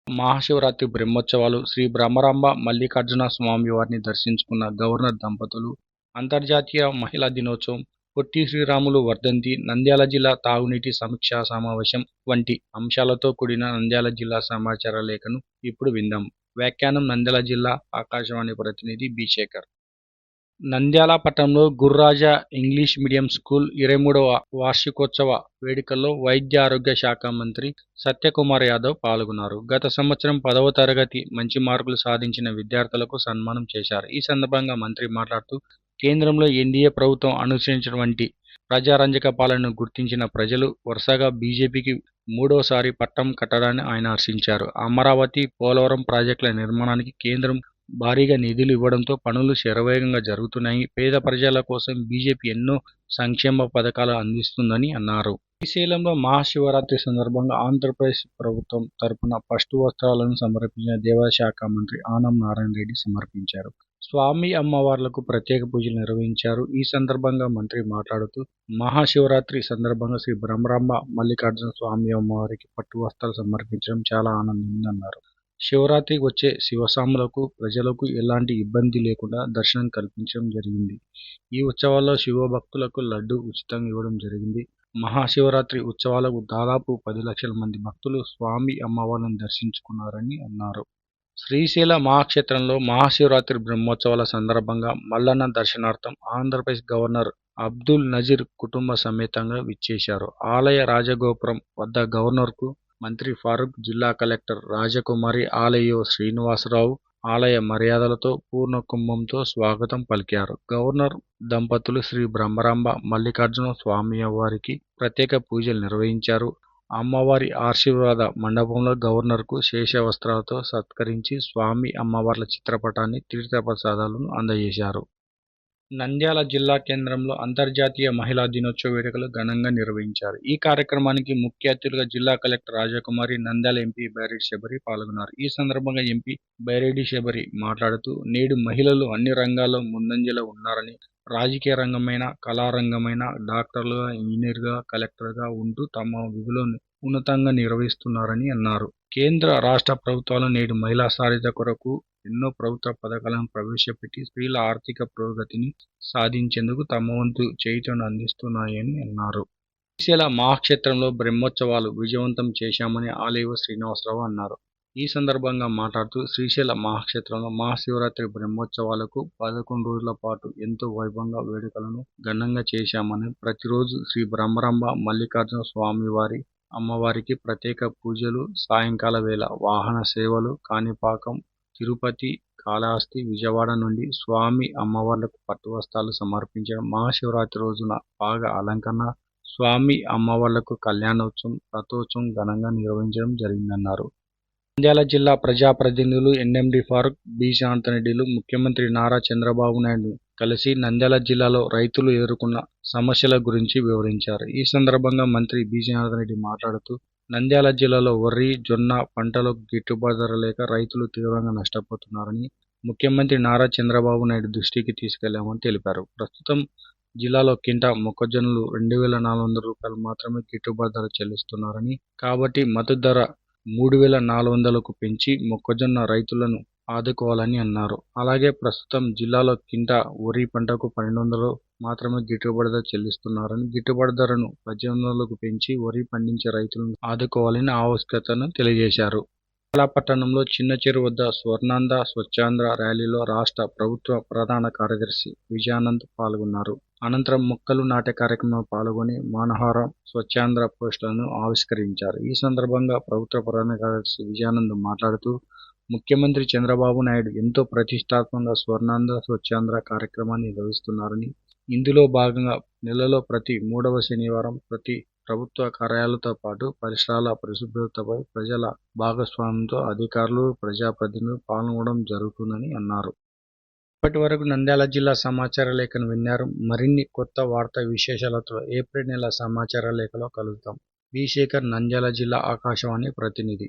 మహాశివరాత్రి బ్రహ్మోత్సవాలు శ్రీ బ్రహ్మరాంబ మల్లికార్జున స్వామివారిని దర్శించుకున్న గవర్నర్ దంపతులు, అంతర్జాతీయ మహిళా దినోత్సవం, పొట్టి శ్రీరాములు వర్ధంతి, నంద్యాల జిల్లా తాగునీటి సమీక్షా సమావేశం వంటి అంశాలతో కూడిన నంద్యాల జిల్లా సమాచార లేఖను ఇప్పుడు విందాం. వ్యాఖ్యానం నంద్యాల జిల్లా ఆకాశవాణి ప్రతినిధి బి. శేఖర్. నంద్యాల పట్టణంలో గుర్రాజా ఇంగ్లీష్ మీడియం స్కూల్ 23వ వార్షికోత్సవ వేడుకల్లో వైద్య ఆరోగ్య శాఖ మంత్రి సత్యకుమార్ యాదవ్ పాల్గొన్నారు. గత సంవత్సరం 10వ తరగతి మంచి మార్కులు సాధించిన విద్యార్థులకు సన్మానం చేశారు. ఈ సందర్భంగా మంత్రి మాట్లాడుతూ, కేంద్రంలో ఎన్డీఏ ప్రభుత్వం అనుసరించినటువంటి ప్రజారంజక పాలనను గుర్తించిన ప్రజలు వరుసగా బీజేపీకి మూడోసారి పట్టం కట్టడాన్ని ఆయన హర్షించారు. అమరావతి, పోలవరం ప్రాజెక్టుల నిర్మాణానికి కేంద్రం భారీగా నిధులు ఇవ్వడంతో పనులు శరవేగంగా జరుగుతున్నాయి. పేద ప్రజల కోసం బీజేపీ ఎన్నో సంక్షేమ పథకాలు అందిస్తుందని అన్నారు. శ్రీశైలంలో మహాశివరాత్రి సందర్భంగా ఆంధ్రప్రదేశ్ ప్రభుత్వం తరపున పట్టు వస్త్రాలను సమర్పించిన దేవాదాయ శాఖ మంత్రి ఆనం నారాయణ రెడ్డి సమర్పించారు. స్వామి అమ్మవార్లకు ప్రత్యేక పూజలు నిర్వహించారు. ఈ సందర్భంగా మంత్రి మాట్లాడుతూ, మహాశివరాత్రి సందర్భంగా శ్రీ బ్రహ్మరాంబ మల్లికార్జున స్వామి అమ్మవారికి పట్టు వస్త్రాలు సమర్పించడం చాలా ఆనందంగా అన్నారు. శివరాత్రికి వచ్చే శివస్వాములకు, ప్రజలకు ఎలాంటి ఇబ్బంది లేకుండా దర్శనం కల్పించడం జరిగింది. ఈ ఉత్సవాల్లో శివభక్తులకు లడ్డూ ఉచితంగా ఇవ్వడం జరిగింది. మహాశివరాత్రి ఉత్సవాలకు దాదాపు 10 లక్షల మంది భక్తులు స్వామి అమ్మవారిని దర్శించుకున్నారని అన్నారు. శ్రీశైల మహాక్షేత్రంలో మహాశివరాత్రి బ్రహ్మోత్సవాల సందర్భంగా మల్లన్న దర్శనార్థం ఆంధ్రప్రదేశ్ గవర్నర్ అబ్దుల్ నజీర్ కుటుంబ సమేతంగా విచ్చేశారు. ఆలయ రాజగోపురం వద్ద గవర్నర్కు మంత్రి ఫారూక్, జిల్లా కలెక్టర్ రాజకుమారి, ఆలయ శ్రీనివాసరావు ఆలయ మర్యాదలతో పూర్ణ కుంభంతో స్వాగతం పలికారు. గవర్నర్ దంపతులు శ్రీ బ్రహ్మరాంబ మల్లికార్జున స్వామివారికి ప్రత్యేక పూజలు నిర్వహించారు. అమ్మవారి ఆశీర్వాద మండపంలో గవర్నర్కు శేష వస్త్రాలతో సత్కరించి స్వామి అమ్మవార్ల చిత్రపటాన్ని, తీర్థప్రసాదాలను అందజేశారు. నంద్యాల జిల్లా కేంద్రంలో అంతర్జాతీయ మహిళా దినోత్సవ వేడుకలు ఘనంగా నిర్వహించారు. ఈ కార్యక్రమానికి ముఖ్య అతిథులుగా జిల్లా కలెక్టర్ రాజకుమారి, నంద్యాల ఎంపీ బైరెడ్డి శబరి పాల్గొన్నారు. ఈ సందర్భంగా ఎంపీ బైరెడ్డి శబరి మాట్లాడుతూ, నేడు మహిళలు అన్ని రంగాల్లో ముందంజలో ఉన్నారని, రాజకీయ రంగమైన, కళారంగమైన, డాక్టర్లుగా, ఇంజనీర్గా, కలెక్టర్గా ఉంటూ తమ విధులను ఉన్నతంగా నిర్వహిస్తున్నారని అన్నారు. కేంద్ర, రాష్ట్ర ప్రభుత్వాలు నేడు మహిళా సాధికారత కొరకు ఎన్నో ప్రభుత్వ పథకాలను ప్రవేశపెట్టి స్త్రీల ఆర్థిక పురోగతిని సాధించేందుకు తమ వంతు చేయూతను అందిస్తున్నాయని అన్నారు. శ్రీశైల మహాక్షేత్రంలో బ్రహ్మోత్సవాలు విజయవంతం చేశామని ఆలయ శ్రీనివాసరావు అన్నారు. ఈ సందర్భంగా మాట్లాడుతూ, శ్రీశైల మహాక్షేత్రంలో మహాశివరాత్రి బ్రహ్మోత్సవాలకు 11 రోజుల పాటు ఎంతో వైభవంగా వేడుకలను ఘనంగా చేశామని, ప్రతిరోజు శ్రీ బ్రహ్మరాంబ మల్లికార్జున స్వామివారి అమ్మవారికి ప్రత్యేక పూజలు, సాయంకాల వేళ వాహన సేవలు, కాణిపాకం, తిరుపతి, కాళహస్తి, విజయవాడ నుండి స్వామి అమ్మవార్లకు పట్టు వస్త్రాలు సమర్పించడం, మహాశివరాత్రి రోజున బాగా అలంకరణ, స్వామి అమ్మవార్లకు కళ్యాణోత్సవం, రథోత్సవం ఘనంగా నిర్వహించడం జరిగిందన్నారు. నంద్యాల జిల్లా ప్రజాప్రతినిధులు ఎన్ఎండి ఫారూక్, బి. శాంతరెడ్డిలు ముఖ్యమంత్రి నారా చంద్రబాబు నాయుడు కలిసి నంద్యాల జిల్లాలో రైతులు ఎదుర్కొన్న సమస్యల గురించి వివరించారు. ఈ సందర్భంగా మంత్రి బి. శాంతరెడ్డి మాట్లాడుతూ, నంద్యాల జిల్లాలో వరి, జొన్న పంటలకు గిట్టుబాటు ధర లేక రైతులు తీవ్రంగా నష్టపోతున్నారని ముఖ్యమంత్రి నారా చంద్రబాబు నాయుడు దృష్టికి తీసుకెళ్లామని తెలిపారు. ప్రస్తుతం జిల్లాలో కింటా మొక్కజొన్నలు 2,400 రూపాయలు మాత్రమే గిట్టుబాటు ధర చెల్లిస్తున్నారని, కాబట్టి మద్దతు ధర 3,400కు పెంచి మొక్కజొన్న రైతులను ఆదుకోవాలని అన్నారు. అలాగే ప్రస్తుతం జిల్లాలో కింటా వరి పంటకు 1,200 మాత్రమే గిట్టుబాటు ధర చెల్లిస్తున్నారని, గిట్టుబాటు ధరను 1,800కు పెంచి వరి పండించే రైతులను ఆదుకోవాలని ఆవశ్యకతను తెలియజేశారు. పట్టణంలో చిన్న చెరువు వద్ద స్వర్ణాంధ్ర స్వచ్ఛాంధ్ర ర్యాలీలో రాష్ట్ర ప్రభుత్వ ప్రధాన కార్యదర్శి విజయానంద్ పాల్గొన్నారు. అనంతరం మొక్కలు నాటే కార్యక్రమంలో పాల్గొని మానహారం, స్వచ్ఛాంధ్ర పోస్టులను ఆవిష్కరించారు. ఈ సందర్భంగా ప్రభుత్వ ప్రధాన కార్యదర్శి విజయానంద్ మాట్లాడుతూ, ముఖ్యమంత్రి చంద్రబాబు నాయుడు ఎంతో ప్రతిష్టాత్మకంగా స్వర్ణాంధ్ర స్వచ్ఛాంధ్ర కార్యక్రమాన్ని నిర్వహిస్తున్నారని, ఇందులో భాగంగా నెలలో ప్రతి 3వ శనివారం ప్రతి ప్రభుత్వ కార్యాలయాలతో పాటు పరిసరాల పరిశుభ్రతపై ప్రజల భాగస్వామ్యంతో అధికారులు, ప్రజాప్రతినిధులు పాల్గొనడం జరుగుతుందని అన్నారు. ఇప్పటి వరకు నంద్యాల జిల్లా సమాచార లేఖను విన్నారు. మరిన్ని కొత్త వార్తా విశేషాలతో ఏప్రిల్ నెల సమాచార లేఖలో కలుద్దాం. బి. శేఖర్, నంద్యాల జిల్లా ఆకాశవాణి ప్రతినిధి.